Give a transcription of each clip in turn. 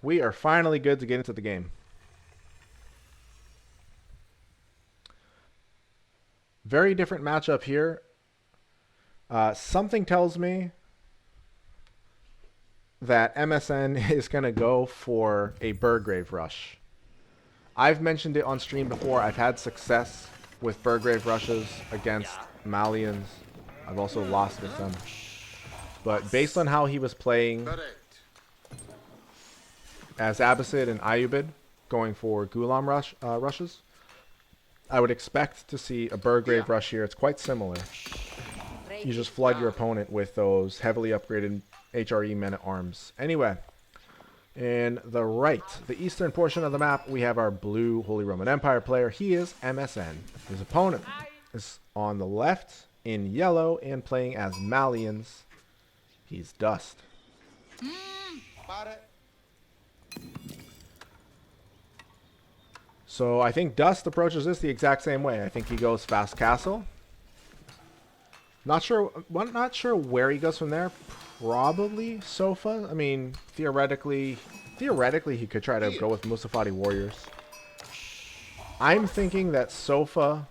We are finally good to get into the game. Very different matchup here. Something tells me that MSN is going to go for a Burgrave rush. I've mentioned it on stream before. I've had success with Burgrave rushes against Malians. I've also lost with them. But based on how he was playing as Abbasid and Ayubid going for Gulam rushes, I would expect to see a Burgrave rush here. It's quite similar. You just flood your opponent with those heavily upgraded HRE men-at-arms. Anyway, in the right, the eastern portion of the map, we have our blue Holy Roman Empire player. He is MSN. His opponent is on the left in yellow and playing as Malians. He's Dust. So I think Dust approaches this the exact same way. I think he goes fast castle. Not sure where he goes from there. Probably Sofa. I mean, theoretically he could try to go with Musafati Warriors. I'm thinking that Sofa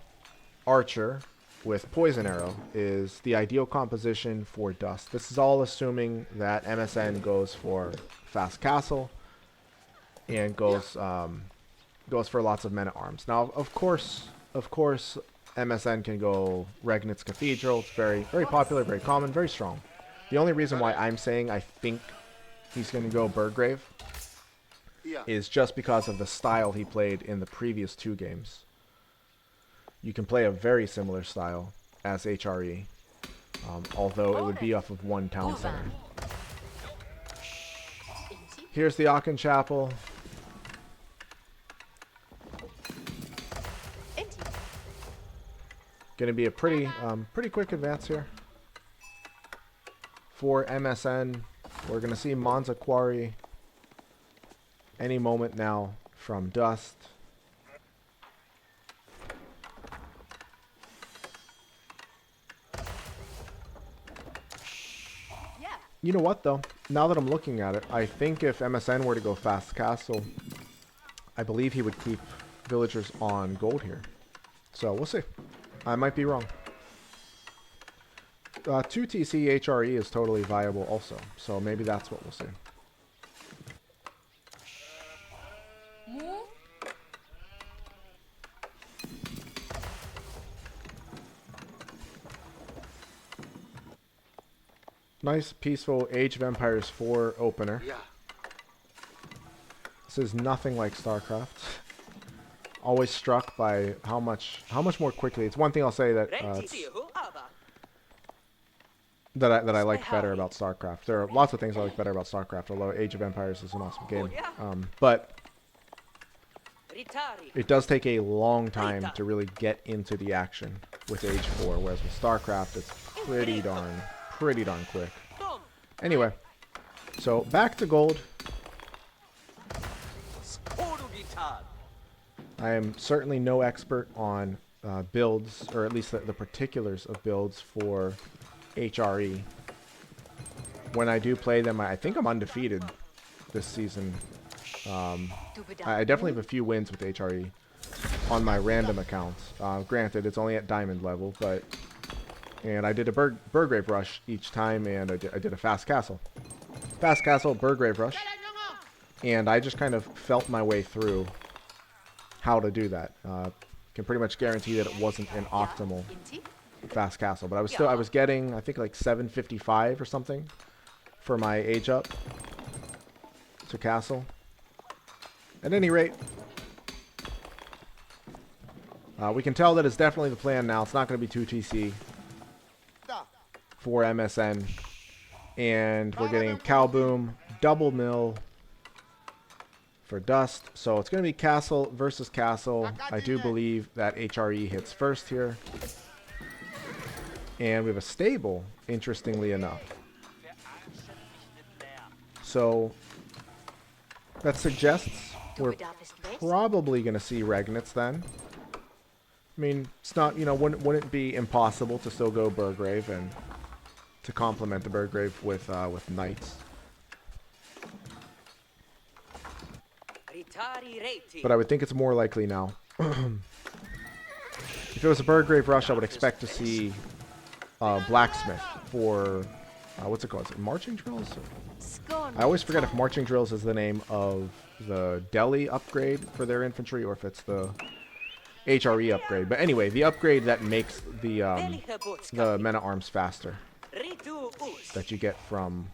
Archer with Poison Arrow is the ideal composition for Dust. This is all assuming that MSN goes for fast castle and goes for lots of men-at-arms. Now, of course, MSN can go Regnitz Cathedral. It's very, very popular, very common, very strong. The only reason why I'm saying I think he's going to go Burgrave is just because of the style he played in the previous two games. You can play a very similar style as HRE, although it would be off of one town center. Here's the Aachen Chapel. Going to be a pretty quick advance here for MSN. We're going to see Monza Quarry any moment now from Dust. You know what, though? Now that I'm looking at it, I think if MSN were to go fast castle, I believe he would keep villagers on gold here. So we'll see. I might be wrong. 2TC HRE is totally viable also, so maybe that's what we'll see. Nice, peaceful Age of Empires 4 opener. This is nothing like StarCraft. Always struck by how much more quickly. It's one thing I'll say that that I like better about StarCraft. There are lots of things I like better about StarCraft, although Age of Empires is an awesome game. But it does take a long time to really get into the action with Age 4, whereas with StarCraft, it's pretty darn quick. Anyway, so back to gold. I am certainly no expert on builds, or at least the particulars of builds for HRE. When I do play them, I think I'm undefeated this season. I definitely have a few wins with HRE on my random accounts. Granted, it's only at diamond level, but... And I did a Burgrave rush each time, and I did a fast castle. Fast castle, Burgrave rush. And I just kind of felt my way through how to do that. Can pretty much guarantee that it wasn't an optimal fast castle, but I was getting, I think, like 755 or something for my age up to castle. At any rate, we can tell that it's definitely the plan now. It's not going to be 2TC for MSN, and we're getting Cow Boom, Double Mill for Dust. So it's going to be castle versus castle. I do believe that HRE hits first here. And we have a stable, interestingly enough. So that suggests we're probably going to see Regnitz then. I mean, it's not, you know, wouldn't it be impossible to still go Burgrave and to complement the Burgrave with Knights? but I would think it's more likely now. If it was a Birdgrave Rush, I would expect to see Blacksmith for what's it called? Is it Marching Drills? I always forget if Marching Drills is the name of the Delhi upgrade for their infantry or if it's the HRE upgrade. But anyway, the upgrade that makes the men at arms faster that you get from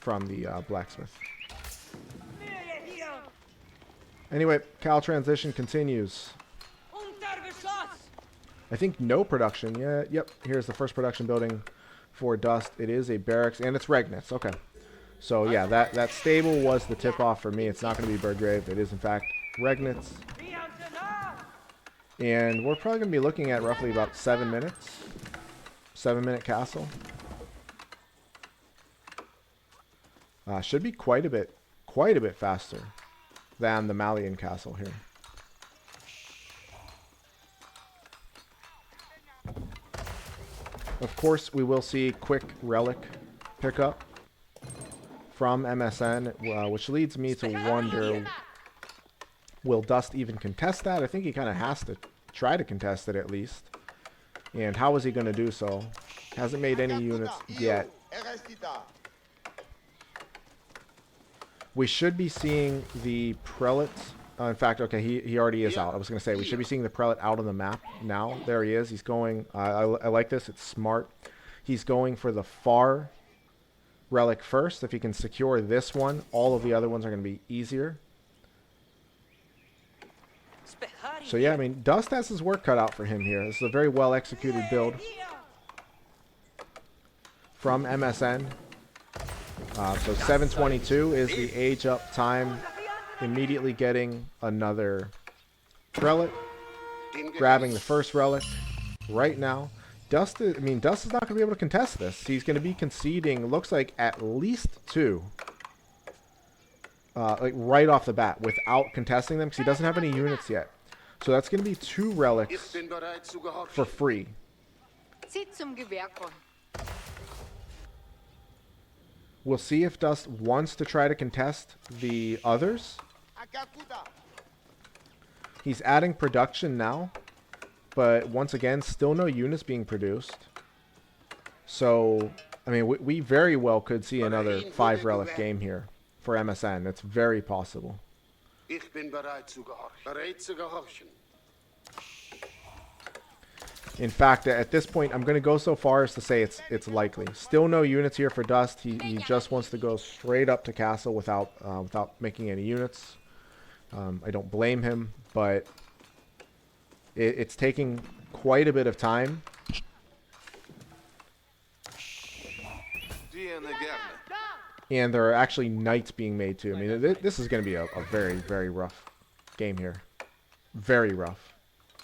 the blacksmith. Anyway, Cal transition continues. I think no production. Yeah, yep. Here's the first production building for Dust. It is a barracks and it's Regnitz. Okay. So yeah, that stable was the tip off for me. It's not going to be Birdgrave. It is in fact Regnitz. And we're probably going to be looking at roughly about 7 minutes. 7-minute castle. Should be quite a bit faster than the Malian castle here. Of course, we will see quick relic pickup from MSN, which leads me to wonder, will Dust even contest that? I think he kind of has to try to contest it at least. And how is he going to do so? Hasn't made any units yet. We should be seeing the prelate. In fact, okay, he already is out. I was going to say, we should be seeing the prelate out on the map now. There he is. He's going. I like this. It's smart. He's going for the far relic first. If he can secure this one, all of the other ones are going to be easier. So yeah, I mean, Dust has his work cut out for him here. This is a very well executed build from MSN. So 722 is the age up time. Immediately getting another prelate, grabbing the first relic right now. Dust is not going to be able to contest this. He's going to be conceding, looks like, at least 2. Like right off the bat without contesting them because he doesn't have any units yet. So that's going to be 2 relics for free. We'll see if Dust wants to try to contest the others. He's adding production now, but once again, still no units being produced. So, I mean, we very well could see another 5 relic game here for MSN. It's very possible. In fact, at this point, I'm going to go so far as to say it's likely. Still no units here for Dust. He just wants to go straight up to castle without making any units. I don't blame him, but it's taking quite a bit of time. And there are actually knights being made too. I mean, this is going to be a very, very rough game here. Very rough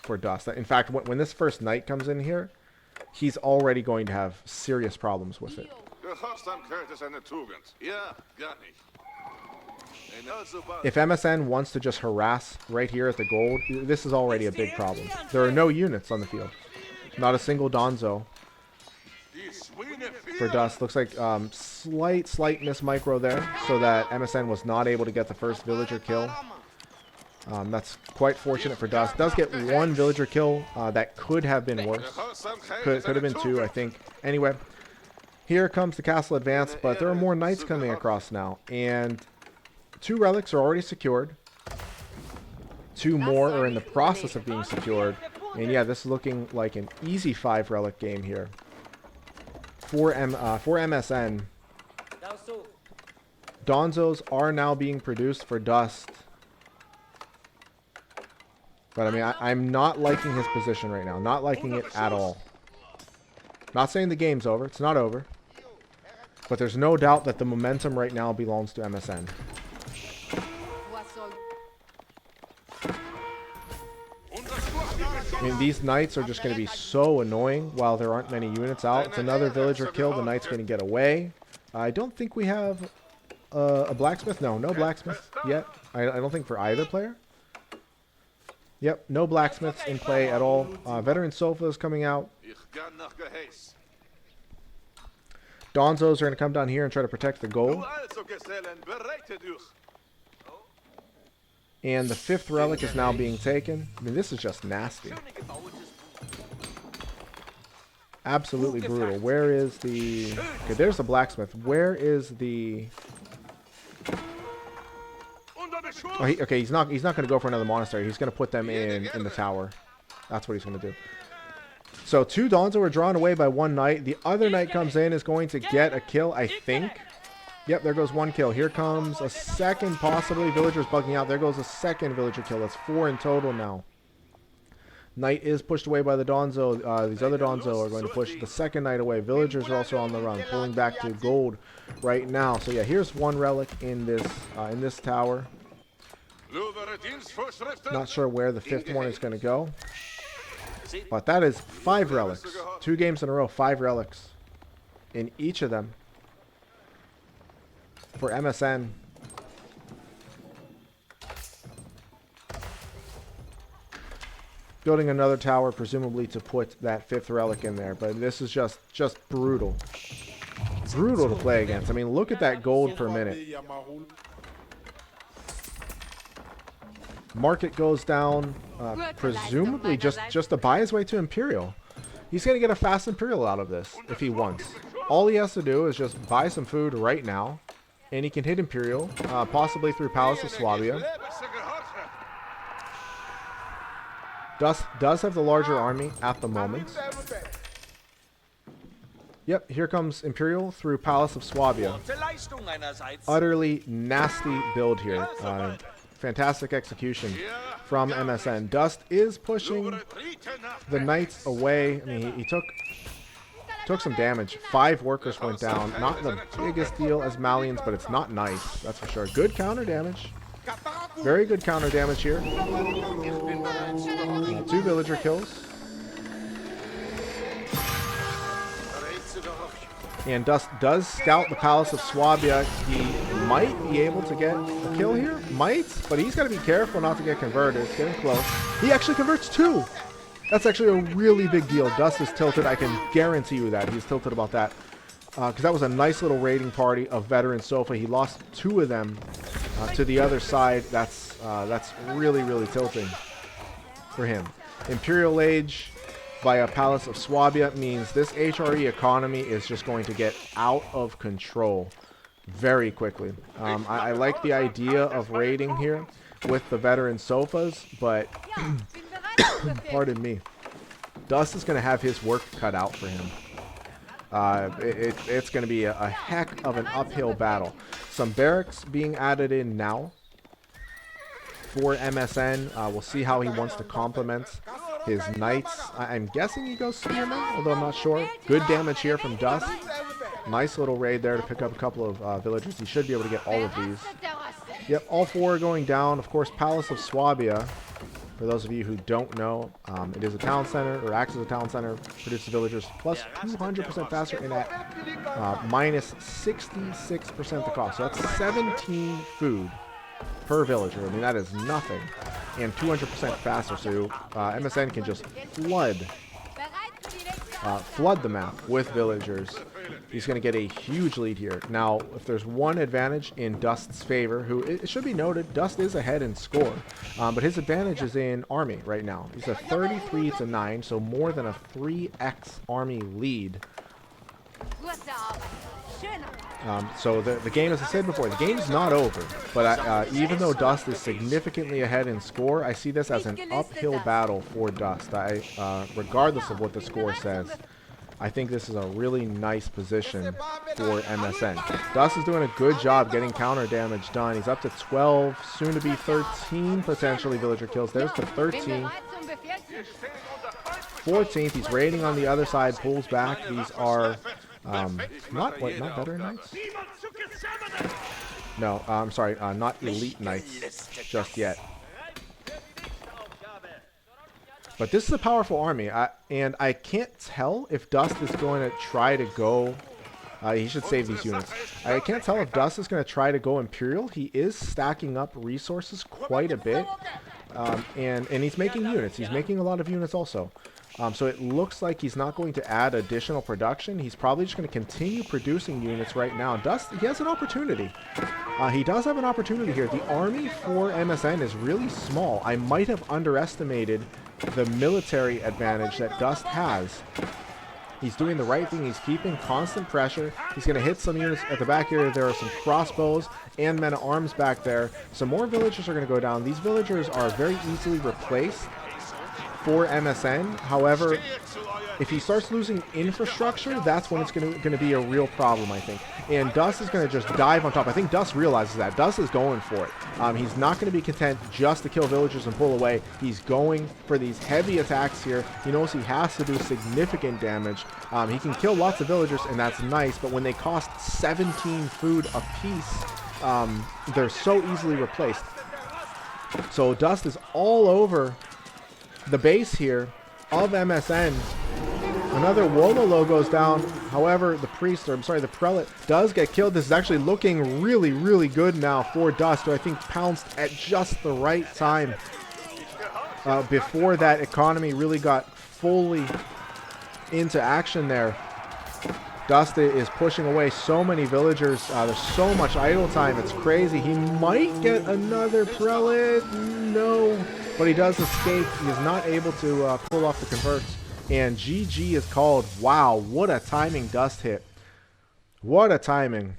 for Dust. In fact, when this first knight comes in here, he's already going to have serious problems with it. If MSN wants to just harass right here at the gold, this is already a big problem. There are no units on the field. Not a single Donzo for Dust. Looks like slight miss micro there, so that MSN was not able to get the first villager kill. That's quite fortunate for Dust. Does get 1 villager kill. That could have been worse. Could have been 2, I think. Anyway, here comes the castle advance, but there are more knights coming across now. And 2 relics are already secured. 2 more are in the process of being secured. And yeah, this is looking like an easy 5 relic game here for MSN. Donzos are now being produced for Dust. But I mean, I'm not liking his position right now. Not liking it at all. Not saying the game's over. It's not over. But there's no doubt that the momentum right now belongs to MSN. I mean, these knights are just going to be so annoying while there aren't many units out. It's another villager kill. The knight's going to get away. I don't think we have a blacksmith. No blacksmith yet. I don't think for either player. Yep, no blacksmiths in play at all. Veteran sofas coming out. Donzos are going to come down here and try to protect the gold. And the 5th relic is now being taken. I mean, this is just nasty. Absolutely brutal. Where is the... Okay, there's the blacksmith. Where is the... Oh, okay, he's not going to go for another monastery. He's going to put them in the tower. That's what he's going to do. So 2 Donzo are drawn away by 1 knight. The other knight comes in, is going to get a kill, I think. Yep, there goes 1 kill. Here comes a 2nd, possibly. Villager's bugging out. There goes a 2nd villager kill. That's 4 in total now. Knight is pushed away by the Donzo. These other Donzo are going to push the 2nd knight away. Villagers are also on the run, pulling back to gold right now. So yeah, here's 1 relic in this tower. Not sure where the 5th one is going to go. But that is 5 relics. 2 games in a row, 5 relics in each of them for MSN. Building another tower, presumably to put that 5th relic in there. But this is just brutal. Brutal to play against. I mean, look at that gold per minute. Market goes down, presumably just to buy his way to Imperial. He's going to get a fast Imperial out of this if he wants. All he has to do is just buy some food right now, and he can hit Imperial, possibly through Palace of Swabia. Dust does have the larger army at the moment. Yep, here comes Imperial through Palace of Swabia. Utterly nasty build here. Fantastic execution from MSN. Dust is pushing the knights away. I mean, he took some damage. 5 workers went down. Not the biggest deal as Malians, but it's not nice. That's for sure. Good counter damage. Very good counter damage here. 2 villager kills. And Dust does scout the Palace of Swabia. He might be able to get a kill here. Might, but he's got to be careful not to get converted. It's getting close. He actually converts 2. That's actually a really big deal. Dust is tilted. I can guarantee you that. He's tilted about that. Because that was a nice little raiding party of veteran Sofa. He lost 2 of them to the other side. That's really, really tilting for him. Imperial Age via Palace of Swabia means this HRE economy is just going to get out of control very quickly. I like the idea of raiding here with the veteran Sofas, but pardon me, Dust is going to have his work cut out for him. It's going to be a heck of an uphill battle. Some barracks being added in now for MSN. We'll see how he wants to complement his knights. I'm guessing he goes spearman, although I'm not sure. Good damage here from Dust. Nice little raid there to pick up a couple of villagers. He should be able to get all of these. Yep, all 4 are going down. Of course, Palace of Swabia, for those of you who don't know, it is a town center, or acts as a town center, produces villagers plus 200% faster, and at minus 66% the cost. So that's 17 food per villager. I mean, that is nothing. And 200% faster, so MSN can just flood the map with villagers. He's going to get a huge lead here. Now, if there's one advantage in Dust's favor, who it should be noted, Dust is ahead in score, but his advantage is in army right now. He's a 33-9, so more than a 3x army lead. So the game, as I said before, the game's not over, but even though Dust is significantly ahead in score, I see this as an uphill battle for Dust. Regardless of what the score says, I think this is a really nice position for MSN. Dust is doing a good job getting counter damage done. He's up to 12, soon to be 13 potentially villager kills. There's the 13. 14th, he's raiding on the other side, pulls back. These are not veteran knights? No, I'm sorry, not elite knights just yet. But this is a powerful army, and I can't tell if Dust is going to try to go... he should save these units. I can't tell if Dust is going to try to go Imperial. He is stacking up resources quite a bit, and he's making units. He's making a lot of units also. So it looks like he's not going to add additional production. He's probably just going to continue producing units right now. Dust, he has an opportunity. He does have an opportunity here. The army for MSN is really small. I might have underestimated the military advantage that Dust has. He's doing the right thing. He's keeping constant pressure. He's going to hit some units at the back here. There are some crossbows and men-at-arms back there. Some more villagers are going to go down. These villagers are very easily replaced for MSN. However, if he starts losing infrastructure, that's when it's going to be a real problem, I think. And Dust is going to just dive on top. I think Dust realizes that. Dust is going for it. He's not going to be content just to kill villagers and pull away. He's going for these heavy attacks here. He knows he has to do significant damage. He can kill lots of villagers, and that's nice, but when they cost 17 food apiece, they're so easily replaced. So Dust is all over the base here of MSN. Another Wololo goes down. However, the priest, or I'm sorry, the prelate does get killed. This is actually looking really, really good now for Dust, who I think pounced at just the right time before that economy really got fully into action there. Dust is pushing away so many villagers. There's so much idle time. It's crazy. He might get another prelate. No. But he does escape. He is not able to pull off the converts. And GG is called. Wow, what a timing Dust hit. What a timing.